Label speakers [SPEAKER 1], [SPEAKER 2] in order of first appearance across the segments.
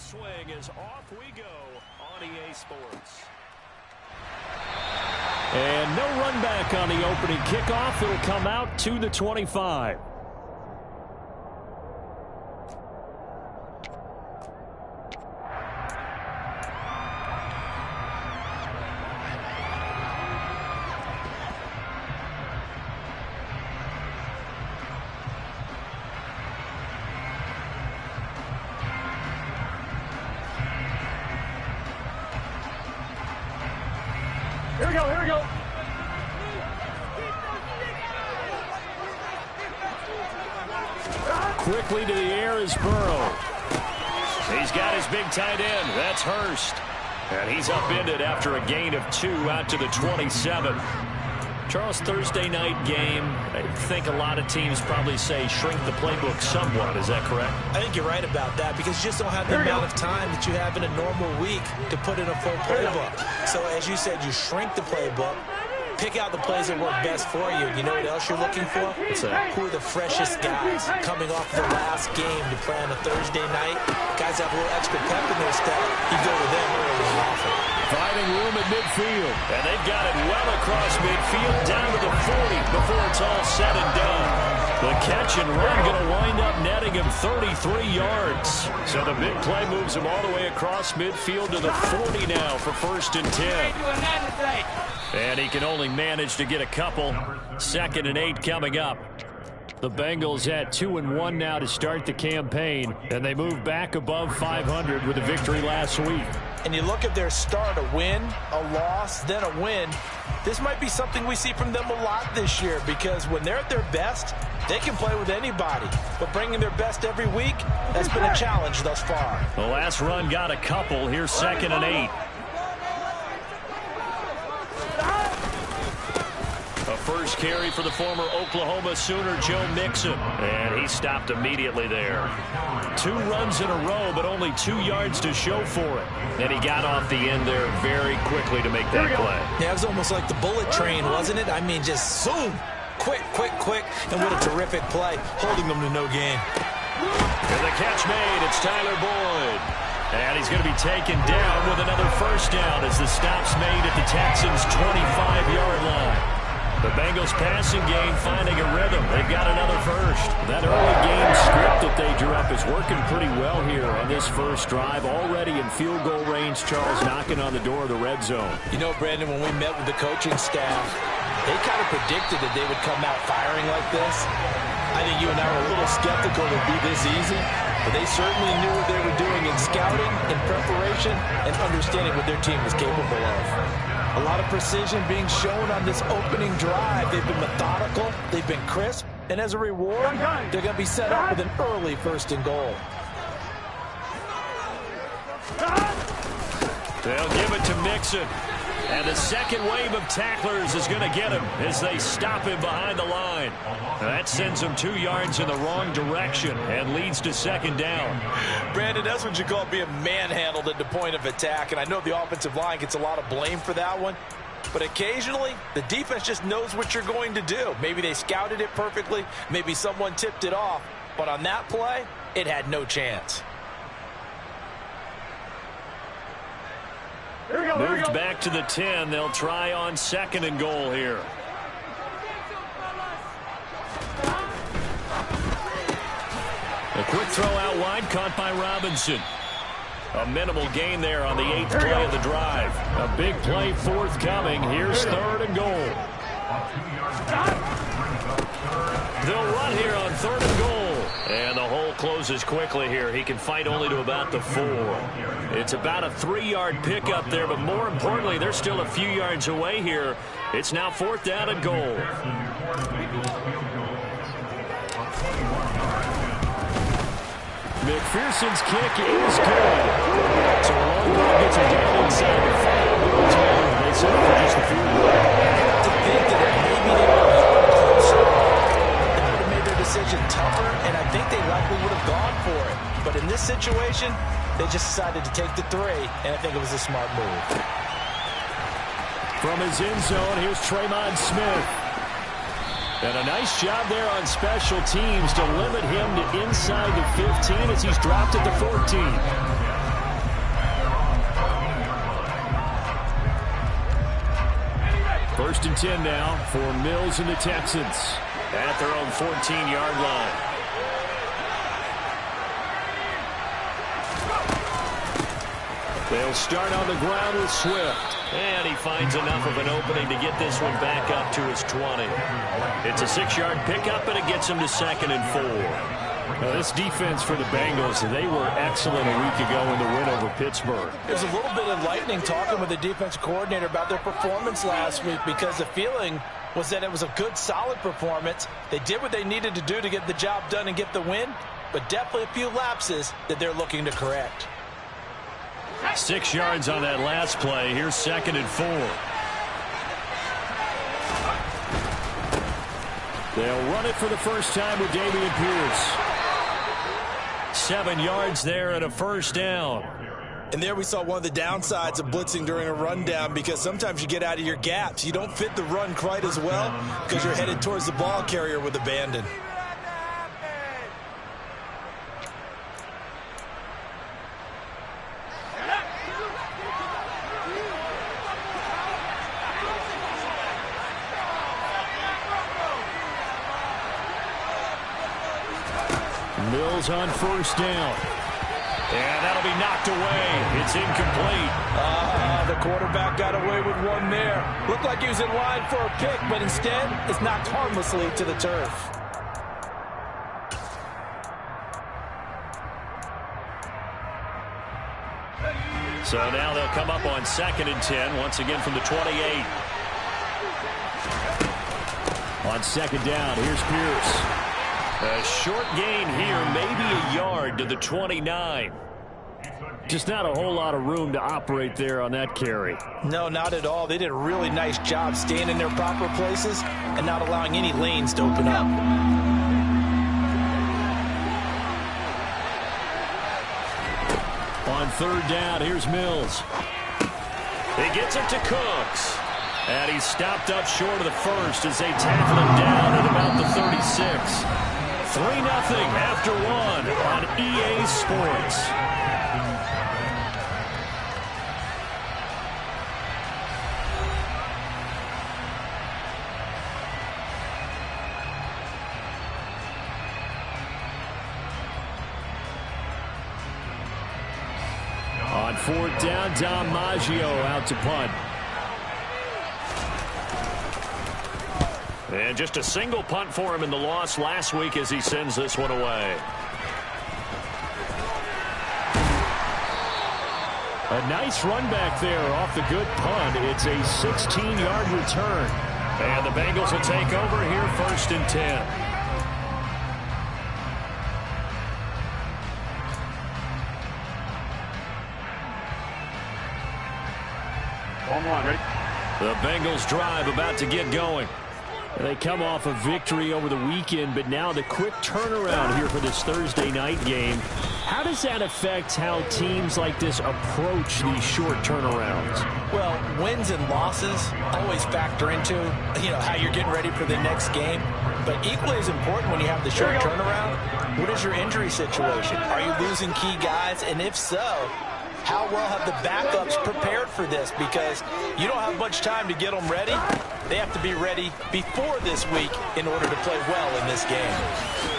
[SPEAKER 1] swing is off we go on EA Sports. And no run back on the opening kickoff. It'll come out to the 25.
[SPEAKER 2] Here we go.
[SPEAKER 1] Quickly to the air is Burrow. He's got his big tight end. That's Hurst. And he's upended after a gain of 2 out to the 27. Charles, Thursday night game, I think a lot of teams probably say shrink the playbook somewhat. Is that correct?
[SPEAKER 3] I think you're right about that because you just don't have the amount of time that you have in a normal week to put in a full playbook. So as you said, you shrink the playbook, pick out the plays that work best for you. You know what else you're looking for?
[SPEAKER 1] What's that?
[SPEAKER 3] Who are the freshest guys coming off the last game to play on a Thursday night? Guys have a little extra pep in their step. You go to them early and often.
[SPEAKER 1] Finding room at midfield. And they've got it well across midfield down to the 40 before it's all said and done. The catch and run going to wind up netting him 33 yards. So the big play moves him all the way across midfield to the 40 now for 1st and 10. And he can only manage to get a couple. 2nd and 8 coming up. The Bengals at 2-1 now to start the campaign, and they move back above 500 with a victory last week.
[SPEAKER 3] And you look at their start, a win, a loss, then a win. This might be something we see from them a lot this year because when they're at their best, they can play with anybody. But bringing their best every week, that's been a challenge thus far.
[SPEAKER 1] The last run got a couple. Here's 2nd and 8. A first carry for the former Oklahoma Sooner, Joe Mixon. And he stopped immediately there. 2 runs in a row, but only 2 yards to show for it. And he got off the end there very quickly to make that play.
[SPEAKER 3] Yeah, it was almost like the bullet train, wasn't it? I mean, just zoom. Quick. And what a terrific play, holding them to no gain.
[SPEAKER 1] And the catch made. It's Tyler Boyd. And he's going to be taken down with another first down as the stop's made at the Texans' 25-yard line. The Bengals passing game finding a rhythm. They've got another first. That early game script that they drew up is working pretty well here on this first drive. Already in field goal range, Charles knocking on the door of the red zone.
[SPEAKER 3] You know, Brandon, when we met with the coaching staff, they kind of predicted that they would come out firing like this. I think you and I were a little skeptical it would be this easy, but they certainly knew what they were doing in scouting, in preparation, and understanding what their team was capable of. A lot of precision being shown on this opening drive. They've been methodical, they've been crisp, and as a reward, they're going to be set up with an early 1st and goal.
[SPEAKER 1] They'll give it to Mixon. And the second wave of tacklers is going to get him as they stop him behind the line. That sends him 2 yards in the wrong direction and leads to 2nd down.
[SPEAKER 3] Brandon, that's what you call being manhandled at the point of attack. And I know the offensive line gets a lot of blame for that one. But occasionally, the defense just knows what you're going to do. Maybe they scouted it perfectly. Maybe someone tipped it off. But on that play, it had no chance.
[SPEAKER 1] Moved back to the 10. They'll try on 2nd and goal here. A quick throw out wide, caught by Robinson. A minimal gain there on the 8th play of the drive. A big play forthcoming. Here's 3rd and goal. They'll run here on 3rd and goal. And the hole closes quickly here. He can fight only to about the 4. It's about a 3-yard pickup there, but more importantly, they're still a few yards away here. It's now 4th down and goal. McPherson's kick is good. So a long ball gets him down inside the 5. They set up for just a field goal.
[SPEAKER 3] To think that maybe they would have gone closer, they would have made their decision tougher, and I think they likely would have gone for it. But in this situation, they just decided to take the 3, and I think it was a smart move.
[SPEAKER 1] From his end zone, here's Tremont Smith. And a nice job there on special teams to limit him to inside the 15 as he's dropped at the 14. First and 10 now for Mills and the Texans at their own 14-yard line. They'll start on the ground with Swift. And he finds enough of an opening to get this one back up to his 20. It's a 6-yard pickup, and it gets him to 2nd and 4. Now, this defense for the Bengals, they were excellent a week ago in the win over Pittsburgh.
[SPEAKER 3] There's a little bit of lightning talking with the defensive coordinator about their performance last week, because the feeling was that it was a good, solid performance. They did what they needed to do to get the job done and get the win, but definitely a few lapses that they're looking to correct.
[SPEAKER 1] 6 yards on that last play. Here's 2nd and 4. They'll run it for the first time with Dameon Pierce. 7 yards there and a first down.
[SPEAKER 3] And there we saw one of the downsides of blitzing during a rundown, because sometimes you get out of your gaps. You don't fit the run quite as well because you're headed towards the ball carrier with abandon.
[SPEAKER 1] Mills on first down. And that'll be knocked away. It's incomplete.
[SPEAKER 3] The quarterback got away with one there. Looked like he was in line for a pick, but instead it's knocked harmlessly to the turf.
[SPEAKER 1] So now they'll come up on 2nd and 10, once again from the 28. On 2nd down, here's Pierce. A short gain here, maybe a yard to the 29. Just not a whole lot of room to operate there on that carry.
[SPEAKER 3] No, not at all. They did a really nice job staying in their proper places and not allowing any lanes to open up.
[SPEAKER 1] On 3rd down, here's Mills. He gets it to Cooks. And he's stopped up short of the first as they tackle him down at about the 36. 3-0 after 1 on EA Sports. On 4th down, Dom Maggio out to punt. And just a single punt for him in the loss last week as he sends this one away. A nice run back there off the good punt. It's a 16-yard return. And the Bengals will take over here 1st and 10.
[SPEAKER 2] Ready?
[SPEAKER 1] The Bengals drive about to get going. They come off a victory over the weekend, but now the quick turnaround here for this Thursday night game. How does that affect how teams like this approach these short turnarounds?
[SPEAKER 3] Well, wins and losses always factor into, how you're getting ready for the next game. But equally as important when you have the short turnaround, what is your injury situation? Are you losing key guys? And if so, how well have the backups prepared for this? Because you don't have much time to get them ready. They have to be ready before this week in order to play well in this game.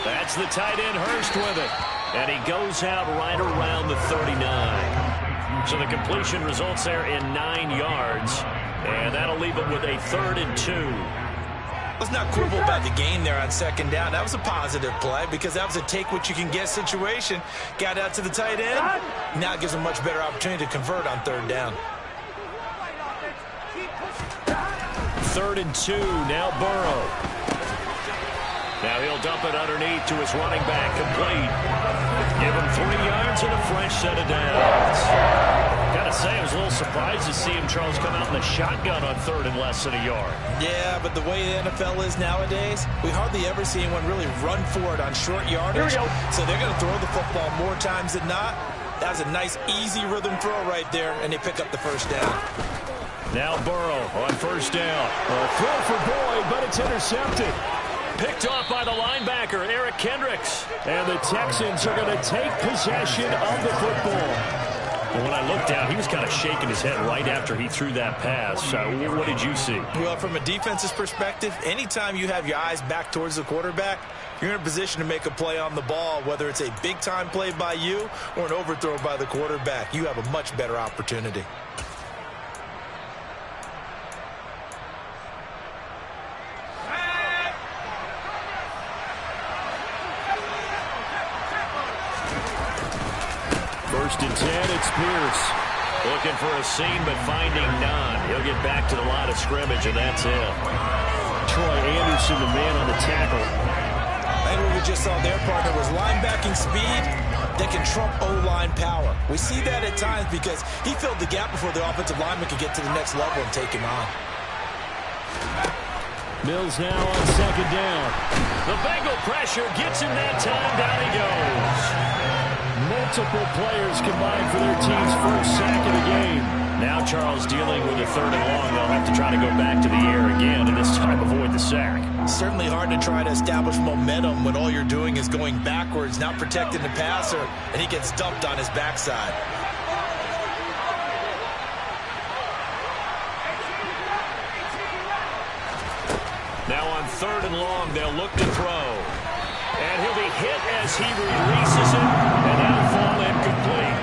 [SPEAKER 1] That's the tight end Hurst with it. And he goes out right around the 39. So the completion results there in 9 yards. And that'll leave him with a 3rd and 2.
[SPEAKER 3] Let's not quibble about the gain there on 2nd down. That was a positive play because that was a take-what-you-can-get situation. Got out to the tight end. Now it gives him a much better opportunity to convert on 3rd down.
[SPEAKER 1] 3rd and 2, now Burrow. Now he'll dump it underneath to his running back, complete. Give him 3 yards and a fresh set of downs. Gotta say, I was a little surprised to see him, Charles, come out in the shotgun on 3rd and less than a yard.
[SPEAKER 3] Yeah, but the way the NFL is nowadays, we hardly ever see anyone really run for it on short yardage. So they're going to throw the football more times than not. That was a nice, easy rhythm throw right there, and they pick up the first down.
[SPEAKER 1] Now Burrow on 1st down. A throw for Boyd, but it's intercepted. Picked off by the linebacker, Eric Kendricks. And the Texans are going to take possession of the football. And when I look breakdown. He was kind of shaking his head right after he threw that pass. What did you see?
[SPEAKER 3] Well, from a defense's perspective, anytime you have your eyes back towards the quarterback, you're in a position to make a play on the ball, whether it's a big-time play by you or an overthrow by the quarterback. You have a much better opportunity.
[SPEAKER 1] First and 10, it's Pierce. Looking for a seam, but finding none. He'll get back to the line of scrimmage, and that's it. Troy Anderson, the man on the tackle.
[SPEAKER 3] And what we just saw their partner was linebacking speed that can trump O-line power. We see that at times because he filled the gap before the offensive lineman could get to the next level and take him on.
[SPEAKER 1] Mills now on second down. The Bengal pressure gets him that time. Down he goes. Multiple players combined for their team's first sack of the game. Now Charles dealing with a third and long. They'll have to try to go back to the air again, and this time avoid the sack.
[SPEAKER 3] Certainly hard to try to establish momentum when all you're doing is going backwards, not protecting the passer, and he gets dumped on his backside.
[SPEAKER 1] Now on third and long, they'll look to throw. And he'll be hit as he releases it, and that'll fall incomplete.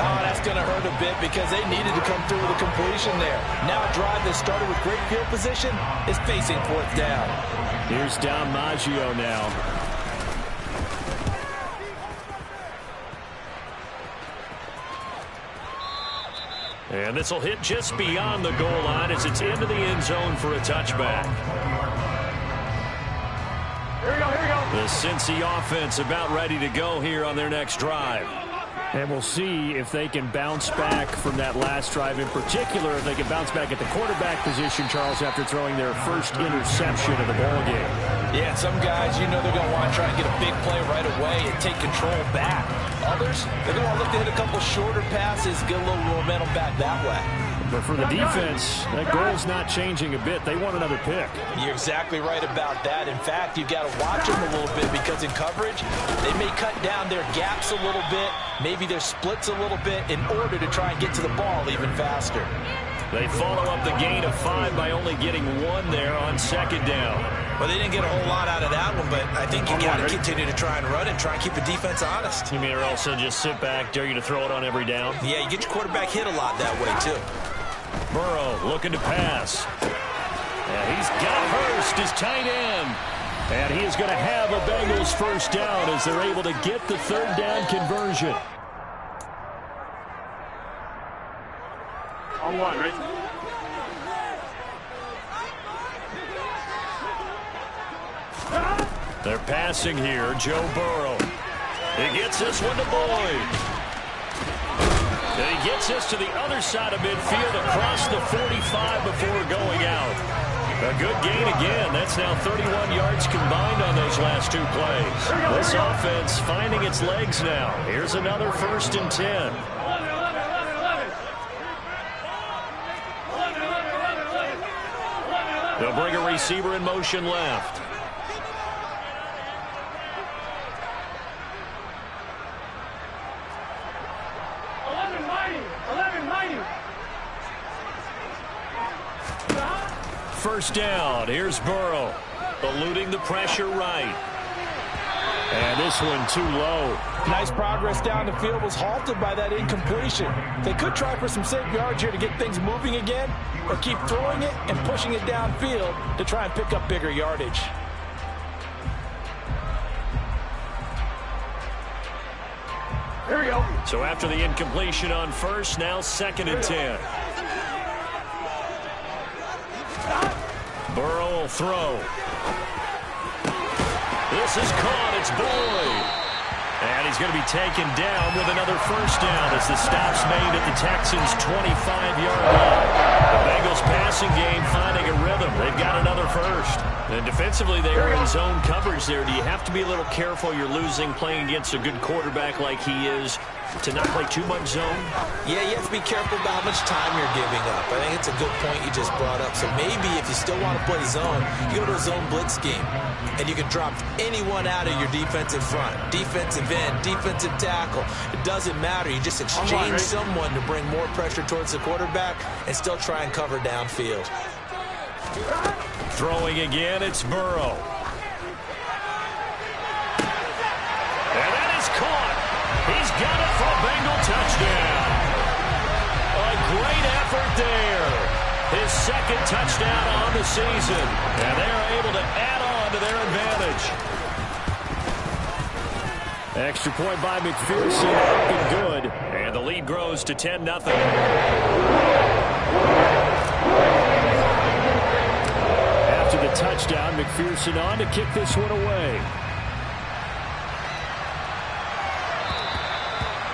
[SPEAKER 3] Oh, that's going to hurt a bit because they needed to come through with a completion there. Now a drive that started with great field position is facing fourth down.
[SPEAKER 1] Here's Dom Maggio now. And this will hit just beyond the goal line as it's into the end zone for a touchback.
[SPEAKER 2] Here we go, here we go.
[SPEAKER 1] The Cincy offense about ready to go here on their next drive. And we'll see if they can bounce back from that last drive, in particular if they can bounce back at the quarterback position, Charles, after throwing their first interception of the ballgame.
[SPEAKER 3] Yeah, some guys, you know they're going to want to try and get a big play right away and take control back. Others, they're going to want to look to hit a couple shorter passes, get a little momentum back that way.
[SPEAKER 1] But for the defense, that goal's not changing a bit. They want another pick.
[SPEAKER 3] You're exactly right about that. In fact, you've got to watch them a little bit because in coverage, they may cut down their gaps a little bit, maybe their splits a little bit in order to try and get to the ball even faster.
[SPEAKER 1] They follow up the gain of 5 by only getting 1 there on second down.
[SPEAKER 3] Well, they didn't get a whole lot out of that one, but I think you got to continue to try and run and try and keep the defense honest.
[SPEAKER 1] You mean or also just sit back, dare you to throw it on every down?
[SPEAKER 3] Yeah, you get your quarterback hit a lot that way, too.
[SPEAKER 1] Burrow looking to pass. And he's got Hurst, his tight end. And he is going to have a Bengals first down as they're able to get the third down conversion.
[SPEAKER 2] On one, right?
[SPEAKER 1] They're passing here. Joe Burrow. He gets this one to Boyd. And he gets this to the other side of midfield across the 45 before going out. A good gain again. That's now 31 yards combined on those last 2 plays. This offense finding its legs now. Here's another first and 10. They'll bring a receiver in motion left. First down. Here's Burrow. Eluding the pressure right. And this one too low.
[SPEAKER 3] Nice progress down the field was halted by that incompletion. They could try for some safe yards here to get things moving again, or keep throwing it and pushing it downfield to try and pick up bigger yardage.
[SPEAKER 2] Here we go.
[SPEAKER 1] So after the incompletion on first, now second and 10. Burrow will throw. This is caught. It's Boyd. And he's going to be taken down with another first down as the stop's made at the Texans' 25-yard line. The Bengals passing game finding a rhythm. They've got another first. And defensively, they were in zone coverage there. Do you have to be a little careful? You're losing playing against a good quarterback like he is. to not play too much zone?
[SPEAKER 3] Yeah, you have to be careful about how much time you're giving up. I think it's a good point you just brought up. So maybe if you still want to play zone, you go to a zone blitz scheme, and you can drop anyone out of your defensive front, defensive end, defensive tackle. It doesn't matter. You just exchange someone to bring more pressure towards the quarterback and still try and cover downfield.
[SPEAKER 1] Throwing again, it's Burrow. And that is caught. He's got it for a Bengal touchdown. A great effort there. His second touchdown on the season. And they're able to add on to their advantage. Extra point by McPherson, up and good. And the lead grows to 10-0. After the touchdown, McPherson on to kick this one away.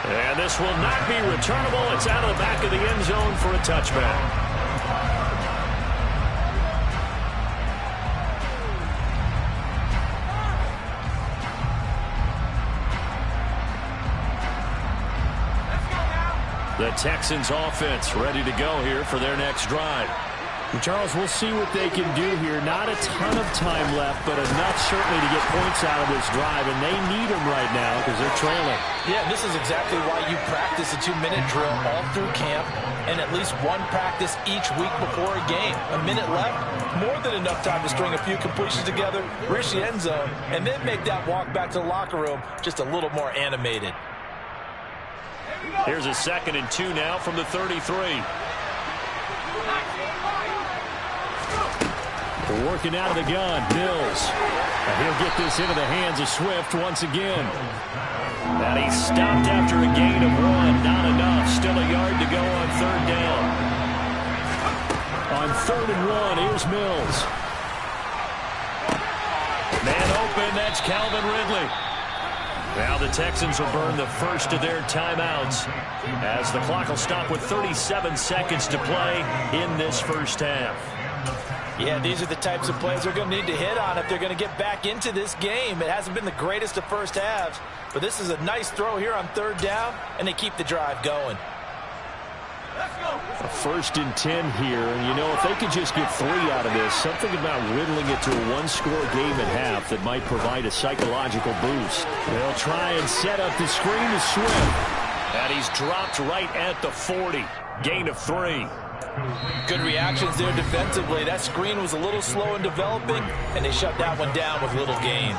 [SPEAKER 1] And this will not be returnable. It's out of the back of the end zone for a touchback. The Texans offense ready to go here for their next drive. Charles, we'll see what they can do here. Not a ton of time left, but enough certainly to get points out of this drive, and they need them right now because they're trailing.
[SPEAKER 3] Yeah, this is exactly why you practice a 2-minute drill all through camp and at least one practice each week before a game. A minute left, more than enough time to string a few completions together, reach the end zone, and then make that walk back to the locker room just a little more animated.
[SPEAKER 1] Here's a 2nd and 2 now from the 33. Working out of the gun, Mills. And he'll get this into the hands of Swift once again. And he's stopped after a gain of 1. Not enough. Still a yard to go on 3rd down. On 3rd and 1, here's Mills. Man open, that's Calvin Ridley. Now the Texans will burn the first of their timeouts as the clock will stop with 37 seconds to play in this first half.
[SPEAKER 3] Yeah, these are the types of plays they're going to need to hit on if they're going to get back into this game. It hasn't been the greatest of first halves, but this is a nice throw here on 3rd down, and they keep the drive going.
[SPEAKER 1] A 1st and 10 here, and you know, if they could just get 3 out of this, something about whittling it to a 1-score game at half that might provide a psychological boost. They'll try and set up the screen to Swift. And he's dropped right at the 40. Gain of 3.
[SPEAKER 3] Good reactions there defensively. That screen was a little slow in developing, and they shut that one down with little gain.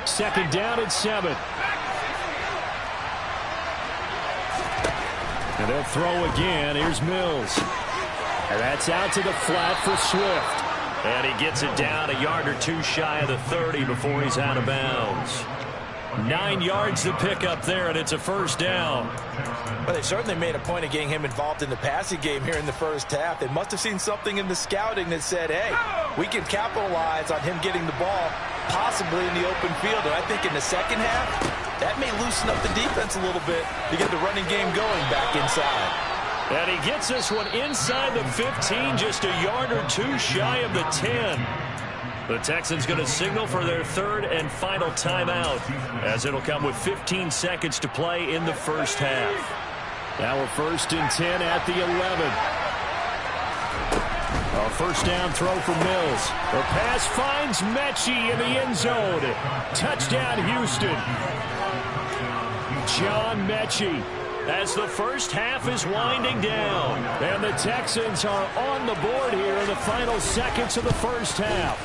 [SPEAKER 1] Second down at 7. And they'll throw again. Here's Mills. And that's out to the flat for Swift. And he gets it down a yard or 2 shy of the 30 before he's out of bounds. 9 yards to pick up there, and it's a 1st down.
[SPEAKER 3] Well, they certainly made a point of getting him involved in the passing game here in the first half. They must have seen something in the scouting that said, hey, we can capitalize on him getting the ball possibly in the open field. And I think in the second half, that may loosen up the defense a little bit to get the running game going back inside.
[SPEAKER 1] And he gets this one inside the 15, just a yard or 2 shy of the 10. The Texans going to signal for their 3rd and final timeout, as it'll come with 15 seconds to play in the first half. Now a 1st and 10 at the 11. A 1st down throw for Mills. The pass finds Mechie in the end zone. Touchdown, Houston. John Mechie. As the first half is winding down. And the Texans are on the board here in the final seconds of the first half.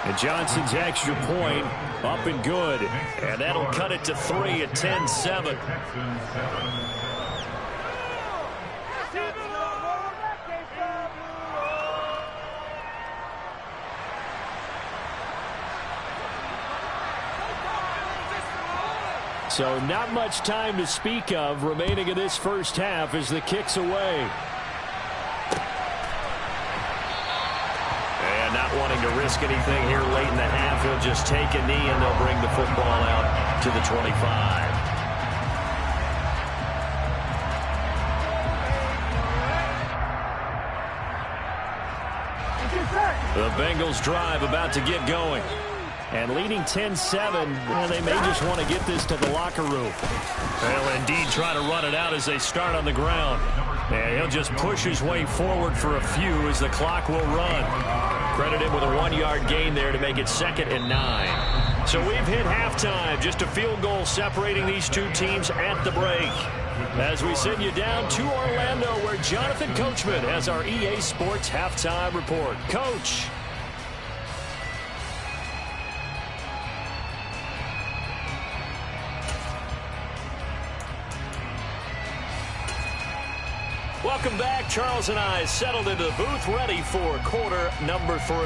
[SPEAKER 1] And Johnson's extra point up and good. And that'll cut it to 3 at 10-7. So not much time to speak of remaining in this first half as the kick's away. And not wanting to risk anything here late in the half, he'll just take a knee and they'll bring the football out to the 25. The Bengals drive about to get going. And leading 10-7, they may just want to get this to the locker room. They'll indeed try to run it out as they start on the ground. And he'll just push his way forward for a few as the clock will run. Credit him with a 1-yard gain there to make it 2nd and 9. So we've hit halftime. Just a field goal separating these two teams at the break. As we send you down to Orlando, where Jonathan Coachman has our EA Sports halftime report. Coach. Welcome back. Charles and I settled into the booth, ready for quarter number 3.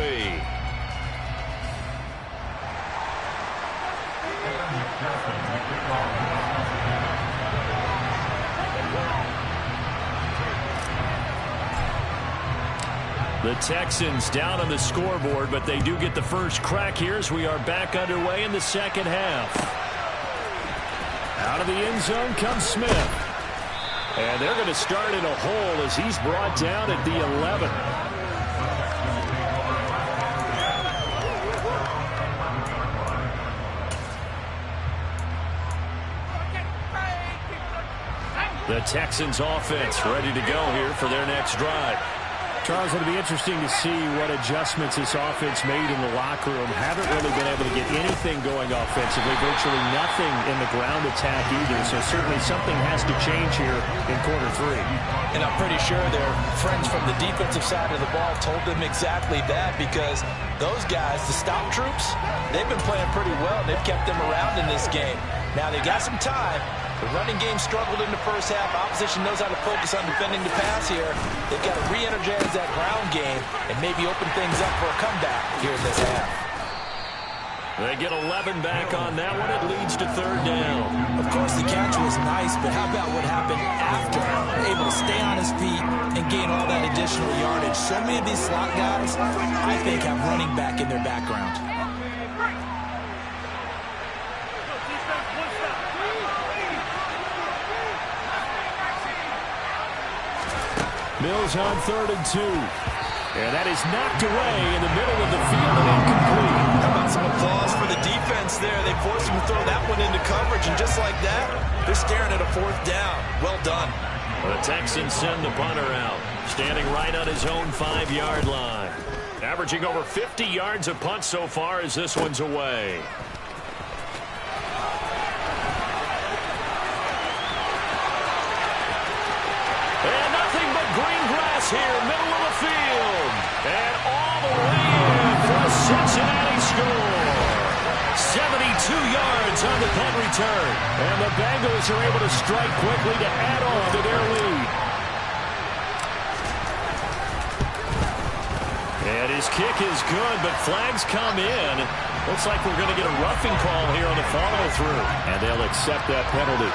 [SPEAKER 1] The Texans down on the scoreboard, but they do get the first crack here as we are back underway in the second half. Out of the end zone comes Smith. And they're going to start in a hole as he's brought down at the 11. The Texans offense ready to go here for their next drive. Charles, it'll be interesting to see what adjustments this offense made in the locker room. Haven't really been able to get anything going offensively, virtually nothing in the ground attack either. So certainly something has to change here in quarter 3.
[SPEAKER 3] And I'm pretty sure their friends from the defensive side of the ball told them exactly that, because those guys, the stop troops, they've been playing pretty well. They've kept them around in this game. Now they got some time. The running game struggled in the first half. Opposition knows how to focus on defending the pass here. They've got to re-energize that ground game and maybe open things up for a comeback here in this half.
[SPEAKER 1] They get 11 back on that one. It leads to 3rd down.
[SPEAKER 3] Of course, the catch was nice, but how about what happened after? Able to stay on his feet and gain all that additional yardage. So many of these slot guys, I think, have running back in their background.
[SPEAKER 1] Mills on 3rd and 2. And that is knocked away in the middle of the field and incomplete.
[SPEAKER 3] How about some applause for the defense there? They forced him to throw that one into coverage, and just like that, they're staring at a 4th down. Well done.
[SPEAKER 1] The Texans send the punter out, standing right on his own 5-yard line. Averaging over 50 yards a punt so far as this one's away. Here, middle of the field, and all the way in for a Cincinnati score. 72 yards on the punt return, and the Bengals are able to strike quickly to add on to their lead. And his kick is good, but flags come in. Looks like we're going to get a roughing call here on the follow-through, and they'll accept that penalty.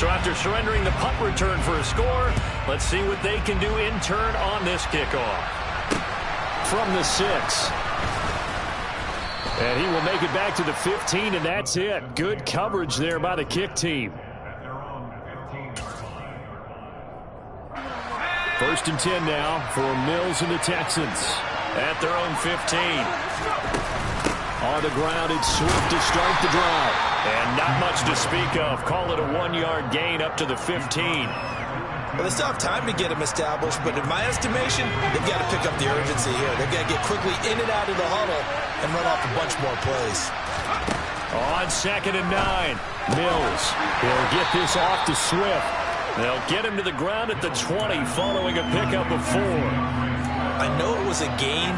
[SPEAKER 1] So after surrendering the punt return for a score, let's see what they can do in turn on this kickoff. From the 6. And he will make it back to the 15, and that's it. Good coverage there by the kick team. 1st and 10 now for Mills and the Texans. At their own 15. On the ground, it's Swift to start the drive. And not much to speak of. Call it a 1-yard gain up to the 15.
[SPEAKER 3] Well, they still have time to get him established, but in my estimation, they've got to pick up the urgency here. They've got to get quickly in and out of the huddle and run off a bunch more plays.
[SPEAKER 1] On 2nd and 9, Mills. He'll get this off to Swift. They'll get him to the ground at the 20 following a pickup of 4.
[SPEAKER 3] I know it was a gain,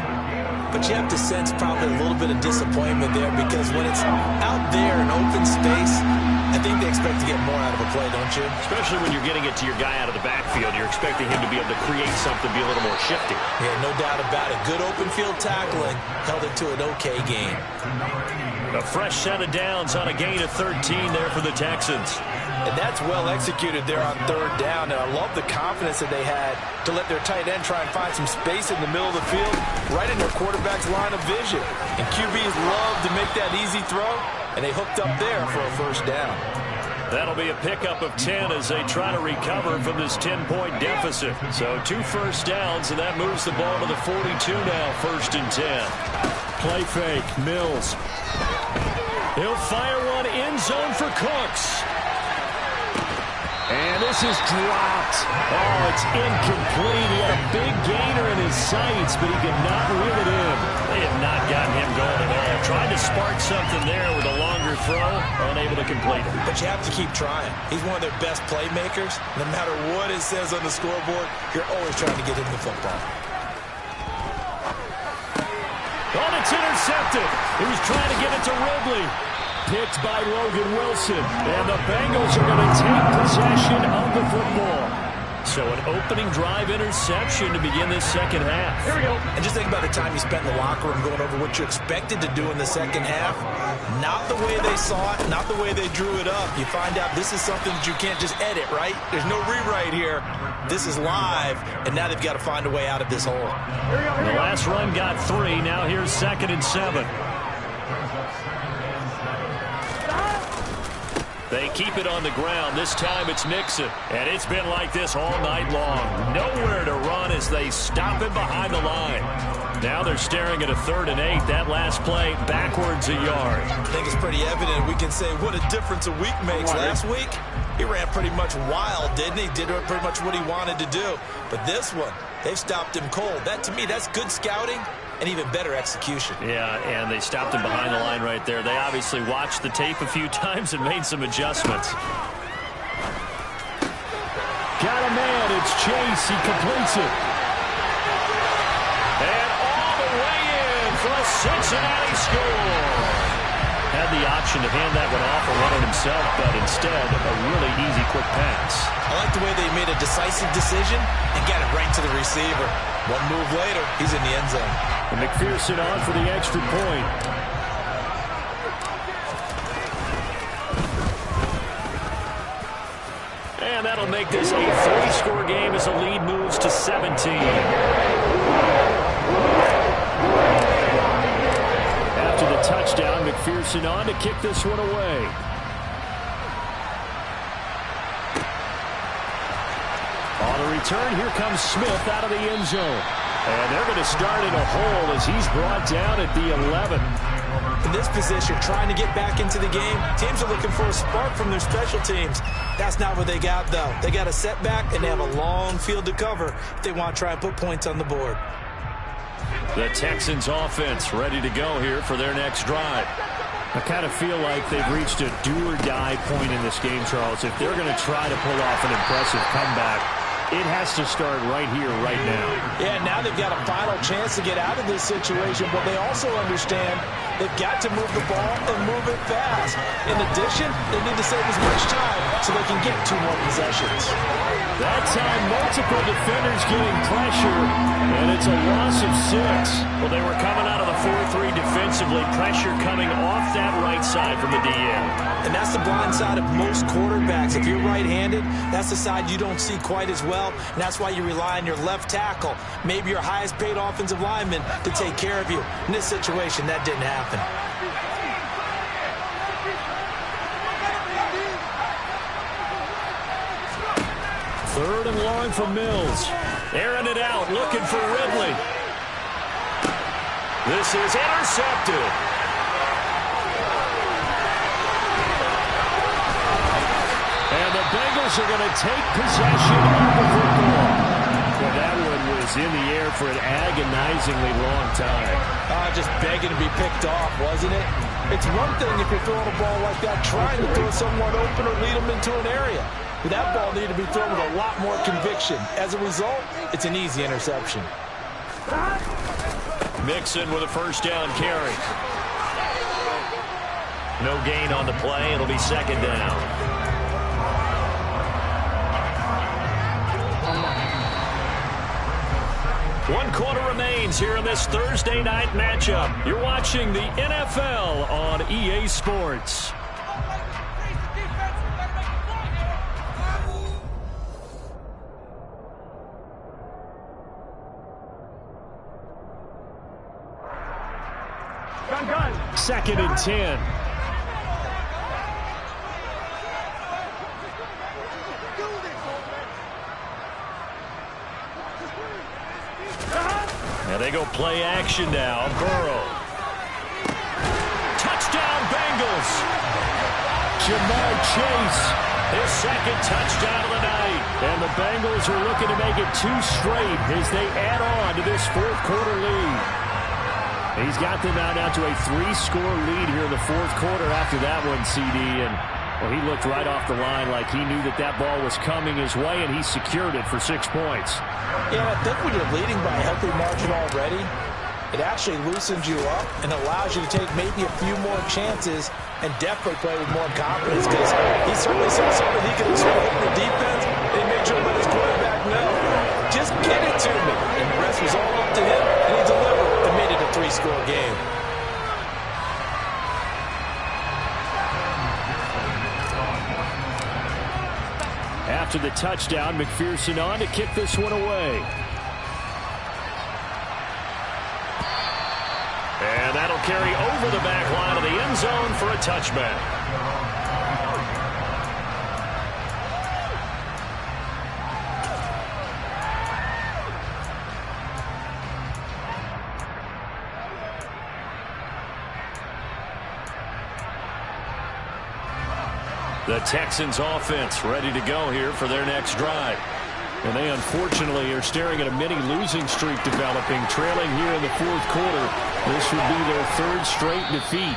[SPEAKER 3] but you have to sense probably a little bit of disappointment there, because when it's out there in open space, I think they expect to get more out of a play, don't you?
[SPEAKER 1] Especially when you're getting it to your guy out of the backfield. You're expecting him to be able to create something, be a little more shifty.
[SPEAKER 3] Yeah, no doubt about it. Good open field tackling held it to an okay gain.
[SPEAKER 1] A fresh set of downs on a gain of 13 there for the Texans.
[SPEAKER 3] And that's well executed there on 3rd down. And I love the confidence that they had to let their tight end try and find some space in the middle of the field, right in their quarterback's line of vision. And QBs love to make that easy throw. and they hooked up there for a first down.
[SPEAKER 1] That'll be a pickup of 10 as they try to recover from this 10-point deficit. So 2 first downs, and that moves the ball to the 42 now, 1st and 10. Play fake, Mills. He'll fire one end zone for Cooks. And this is dropped. Oh, it's incomplete. He had a big gainer in his sights, but he could not reel it in. They have not gotten him going at all. Tried to spark something there with a longer throw, unable to complete it.
[SPEAKER 3] But you have to keep trying. He's one of their best playmakers. No matter what it says on the scoreboard, you're always trying to get him the football.
[SPEAKER 1] Oh, it's intercepted. He was trying to get it to Ridley. Picked by Logan Wilson. And the Bengals are going to take possession of the football. So an opening drive interception to begin this second half.
[SPEAKER 3] Here we go. And just think about the time you spent in the locker room going over what you expected to do in the second half. Not the way they saw it, not the way they drew it up. You find out this is something that you can't just edit, right? There's no rewrite here. This is live, and now they've got to find a way out of this hole.
[SPEAKER 1] The last run got 3. Now here's 2nd and 7. They keep it on the ground. This time it's Nixon. And it's been like this all night long. Nowhere to run as they stop him behind the line. Now they're staring at a 3rd and 8. That last play backwards a yard.
[SPEAKER 3] I think it's pretty evident. We can say what a difference a week makes. Last week, he ran pretty much wild, didn't he? Did pretty much what he wanted to do. But this one, they've stopped him cold. That, to me, that's good scouting and even better execution.
[SPEAKER 1] Yeah, and they stopped him behind the line right there. They obviously watched the tape a few times and made some adjustments. Got a man. It's Chase. He completes it. And all the way in for a Cincinnati score. Had the option to hand that one off or run it himself, but instead, a really easy, quick pass.
[SPEAKER 3] I like the way they made a decisive decision and got it right to the receiver. One move later, he's in the end zone.
[SPEAKER 1] And McPherson on for the extra point. And that'll make this a 3-score game as the lead moves to 17. After the touchdown, McPherson on to kick this one away. On the return, here comes Smith out of the end zone. And they're going to start in a hole as he's brought down at the 11.
[SPEAKER 3] In this position, trying to get back into the game, teams are looking for a spark from their special teams. That's not what they got, though. They got a setback, and they have a long field to cover if they want to try and put points on the board.
[SPEAKER 1] The Texans offense ready to go here for their next drive. I kind of feel like they've reached a do-or-die point in this game, Charles. If they're going to try to pull off an impressive comeback, it has to start right here, right now.
[SPEAKER 3] Yeah, now they've got a final chance to get out of this situation, but they also understand they've got to move the ball and move it fast. In addition, they need to save as much time so they can get 2 more possessions.
[SPEAKER 1] That time, multiple defenders getting pressure, and it's a loss of 6. Well, they were coming out of the 4-3 defensively, pressure coming off that right side from the DN.
[SPEAKER 3] And that's the blind side of most quarterbacks. If you're right-handed, that's the side you don't see quite as well, and that's why you rely on your left tackle, maybe your highest-paid offensive lineman, to take care of you. In this situation, that didn't happen.
[SPEAKER 1] Third and long for Mills. Airing it out, looking for Ridley. This is intercepted. And the Bengals are going to take possession of the football. Well, that one was in the air for an agonizingly long time.
[SPEAKER 3] Just begging to be picked off, wasn't it? It's one thing if you're throwing a ball like that, trying to throw someone open or lead them into an area. But that ball needed to be thrown with a lot more conviction. As a result, it's an easy interception.
[SPEAKER 1] Mixon with a first down carry. No gain on the play. It'll be 2nd down. One quarter remains here in this Thursday night matchup. You're watching the NFL on EA Sports.
[SPEAKER 2] Gun.
[SPEAKER 1] 2nd and 10. And they go play action now. Burrow. Touchdown, Bengals. Jamar Chase, his second touchdown of the night. And the Bengals are looking to make it 2 straight as they add on to this fourth quarter lead. He's got them out now to a 3-score lead here in the fourth quarter after that one, CD. And well, he looked right off the line like he knew that that ball was coming his way, and he secured it for 6 points.
[SPEAKER 3] Yeah, I think when you're leading by a healthy margin already, it actually loosens you up and allows you to take maybe a few more chances and definitely play with more confidence, because he certainly saw something he could exploit in the defense, and he made sure to let his quarterback know, just get it to me. And the rest was all up to him, and he delivered and made it a 3-score game.
[SPEAKER 1] After the touchdown, McPherson on to kick this one away. And that'll carry over the back line of the end zone for a touchback. The Texans offense ready to go here for their next drive. And they unfortunately are staring at a mini losing streak developing, trailing here in the fourth quarter. This would be their 3rd straight defeat.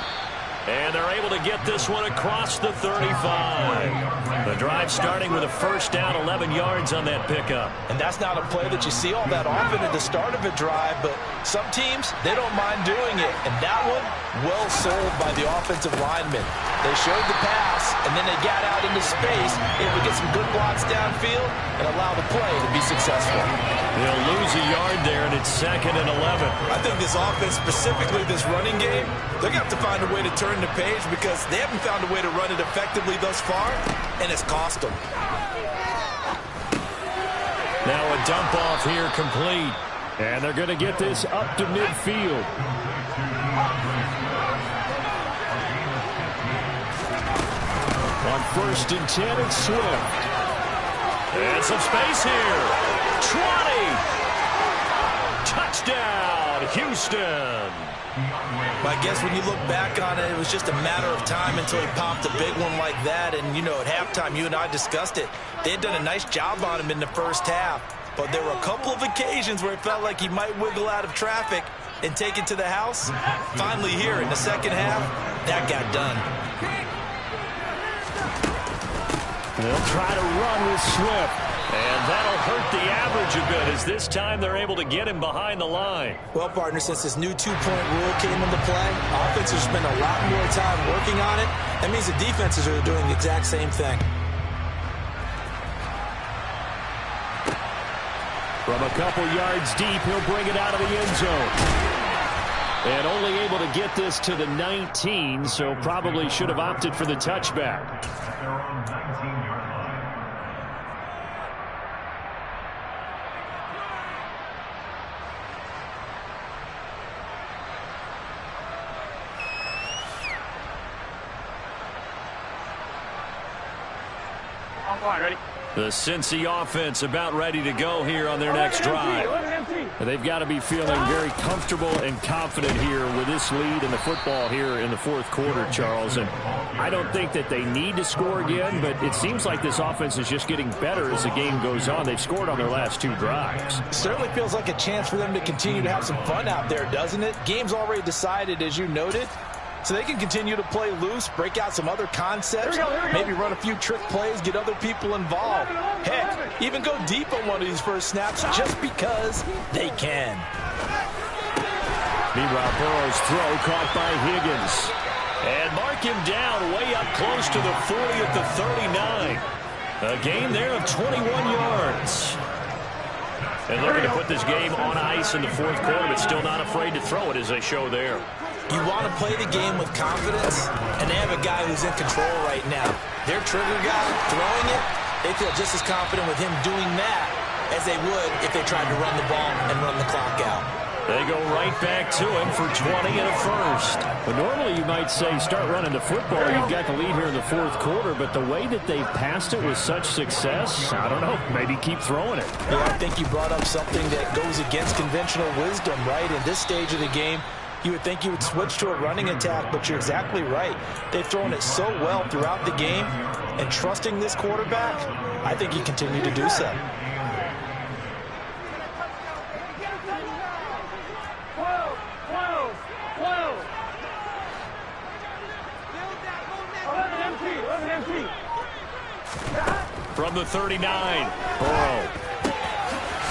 [SPEAKER 1] And they're able to get this one across the 35. The drive starting with a first down, 11 yards on that pickup.
[SPEAKER 3] And that's not a play that you see all that often at the start of a drive, but some teams, they don't mind doing it. And that one, well sold by the offensive lineman. They showed the pass, and then they got out into space, able to get some good blocks downfield and allow the play to be successful.
[SPEAKER 1] They'll lose a yard there, and it's 2nd and 11.
[SPEAKER 3] I think this offense, specifically this running game, they're going to have to find a way to turn the page, because they haven't found a way to run it effectively thus far, and it's cost them.
[SPEAKER 1] Now a dump off here complete, and they're going to get this up to midfield. On 1st and 10, it's Swift. And some space here. 20. Touchdown, Houston.
[SPEAKER 3] I guess when you look back on it, it was just a matter of time until he popped a big one like that. And, you know, at halftime, you and I discussed it. They had done a nice job on him in the first half. But there were a couple of occasions where it felt like he might wiggle out of traffic and take it to the house. Finally here in the second half, that got done.
[SPEAKER 1] They'll try to run with Swift. And that'll hurt the average a bit, as this time they're able to get him behind the line.
[SPEAKER 3] Well, partner, since this new 2-point rule came into play, offenses spend a lot more time working on it. That means the defenses are doing the exact same thing.
[SPEAKER 1] From a couple yards deep, he'll bring it out of the end zone. And only able to get this to the 19, so probably should have opted for the touchback.
[SPEAKER 2] Ready?
[SPEAKER 1] The Cincy offense about ready to go here on their next drive. They've got to be feeling very comfortable and confident here with this lead in the football here in the fourth quarter, Charles. And I don't think that they need to score again, but it seems like this offense is just getting better as the game goes on. They've scored on their last 2 drives.
[SPEAKER 3] It certainly feels like a chance for them to continue to have some fun out there, doesn't it? Game's already decided, as you noted. So they can continue to play loose, break out some other concepts, maybe run a few trick plays, get other people involved. Heck, even go deep on one of these first snaps just because they can.
[SPEAKER 1] Meanwhile, Burrow's throw caught by Higgins. And mark him down way up close to the 40 at the 39. A gain there of 21 yards. And looking to put this game on ice in the fourth quarter, but still not afraid to throw it as they show there.
[SPEAKER 3] You want to play the game with confidence, and they have a guy who's in control right now. Their trigger guy throwing it, they feel just as confident with him doing that as they would if they tried to run the ball and run the clock out.
[SPEAKER 1] They go right back to him for 20 and a first.
[SPEAKER 2] But normally you might say start running the football. You've got the lead here in the fourth quarter, but the way that they've passed it with such success, I don't know, maybe keep throwing it.
[SPEAKER 3] Yeah, I think you brought up something that goes against conventional wisdom, right? In this stage of the game, you would think you would switch to a running attack, but you're exactly right. They've thrown it so well throughout the game, and trusting this quarterback, I think you continue to do so.
[SPEAKER 1] From the 39, Burrow.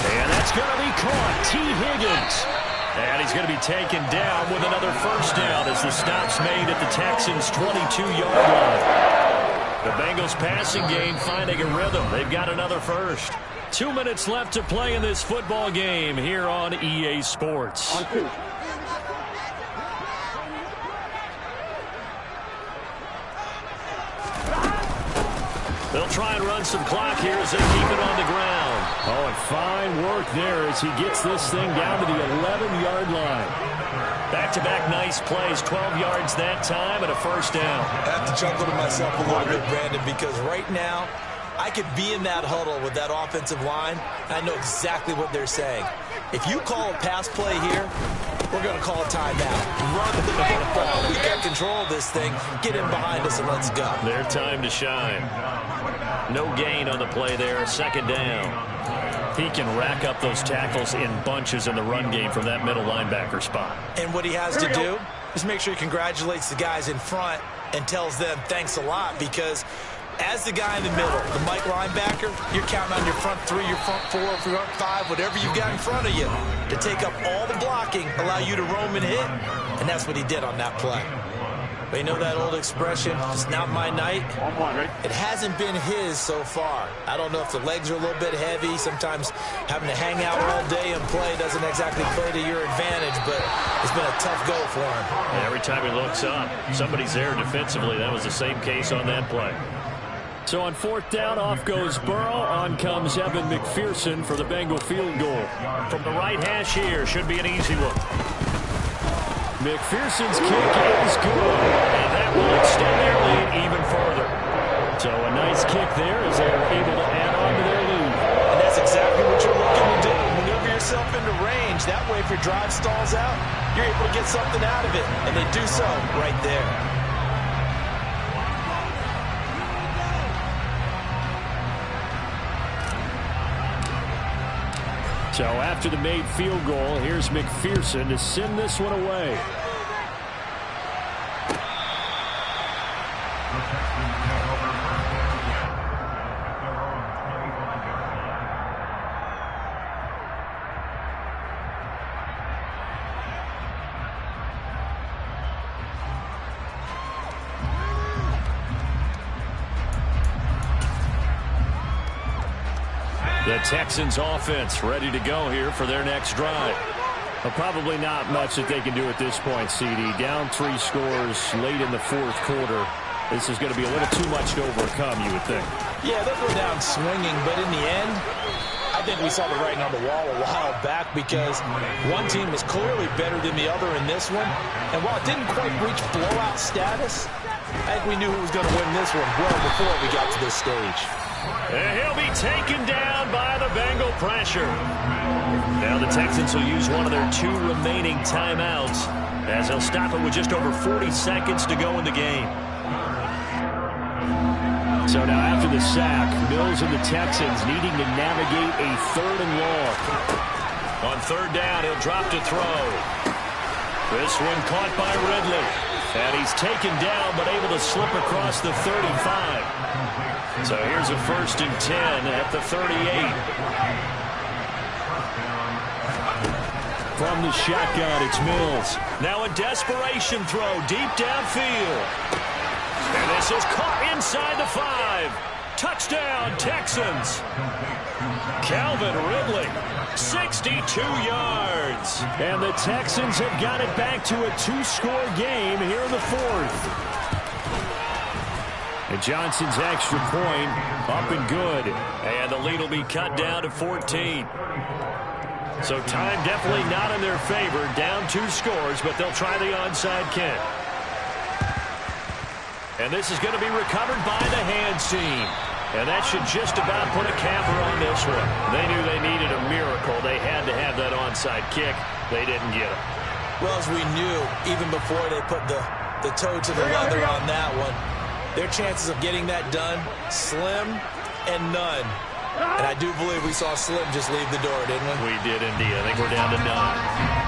[SPEAKER 1] And that's going to be caught. T. Higgins. And he's going to be taken down with another first down as the stop's made at the Texans' 22-yard line. The Bengals passing game finding a rhythm. They've got another first. 2 minutes left to play in this football game here on EA Sports. They'll try and run some clock here as they keep it on the ground.
[SPEAKER 2] Oh, and fine work there as he gets this thing down to the 11-yard line.
[SPEAKER 1] Back-to-back nice plays, 12 yards that time and a first down.
[SPEAKER 3] I have to chuckle to myself a little bit, Brandon, because right now I could be in that huddle with that offensive line. I know exactly what they're saying. If you call a pass play here, we're going to call a timeout. Run the football. We got control of this thing. Get in behind us and let's go.
[SPEAKER 1] Their time to shine. No gain on the play there. Second down. He can rack up those tackles in bunches in the run game from that middle linebacker spot.
[SPEAKER 3] And what he has to do is make sure he congratulates the guys in front and tells them thanks a lot, because as the guy in the middle, the Mike linebacker, you're counting on your front three, your front four, front five, whatever you've got in front of you to take up all the blocking, allow you to roam and hit, and that's what he did on that play. But you know that old expression, it's not my night? It hasn't been his so far. I don't know if the legs are a little bit heavy. Sometimes having to hang out all day and play doesn't exactly play to your advantage, but it's been a tough go for him.
[SPEAKER 1] And every time he looks up, somebody's there defensively. That was the same case on that play.
[SPEAKER 2] So on fourth down, off goes Burrow. On comes Evan McPherson for the Bengal field goal.
[SPEAKER 1] From the right hash here, should be an easy one.
[SPEAKER 2] McPherson's kick is good.
[SPEAKER 1] And that will extend their lead even further.
[SPEAKER 2] So a nice kick there as they're able to add on to their lead.
[SPEAKER 3] And that's exactly what you're looking to do. Maneuver yourself into range. That way, if your drive stalls out, you're able to get something out of it. And they do so right there.
[SPEAKER 2] So after the made field goal, here's McPherson to send this one away.
[SPEAKER 1] The Texans offense ready to go here for their next drive.
[SPEAKER 2] Well, probably not much that they can do at this point, CD. Down 3 scores late in the fourth quarter. This is going to be a little too much to overcome, you would think.
[SPEAKER 3] Yeah, they'll go down swinging, but in the end, I think we saw the writing on the wall a while back, because one team was clearly better than the other in this one. And while it didn't quite reach blowout status, I think we knew who was going to win this one well before we got to this stage.
[SPEAKER 1] And he'll be taken down by the Bengal pressure. Now the Texans will use one of their 2 remaining timeouts as they'll stop it with just over 40 seconds to go in the game.
[SPEAKER 2] So now after the sack, Mills and the Texans needing to navigate a 3rd and long.
[SPEAKER 1] On 3rd down, he'll drop to throw. This one caught by Ridley. And he's taken down but able to slip across the 35. So here's a 1st and 10 at the 38.
[SPEAKER 2] From the shotgun, it's Mills.
[SPEAKER 1] Now a desperation throw deep downfield. And this is caught inside the 5. Touchdown, Texans. Calvin Ridley, 62 yards.
[SPEAKER 2] And the Texans have got it back to a 2-score game here in the 4th. And Johnson's extra point up and good.
[SPEAKER 1] And the lead will be cut down to 14. So time definitely not in their favor. Down 2 scores, but they'll try the onside kick. And this is going to be recovered by the hands team. And that should just about put a capper on this one. They knew they needed a miracle. They had to have that onside kick. They didn't get it.
[SPEAKER 3] Well, as we knew, even before they put the toe to the leather on that one, their chances of getting that done, slim and none. And I do believe we saw Slim just leave the door, didn't we?
[SPEAKER 1] We did indeed. I think we're down to none.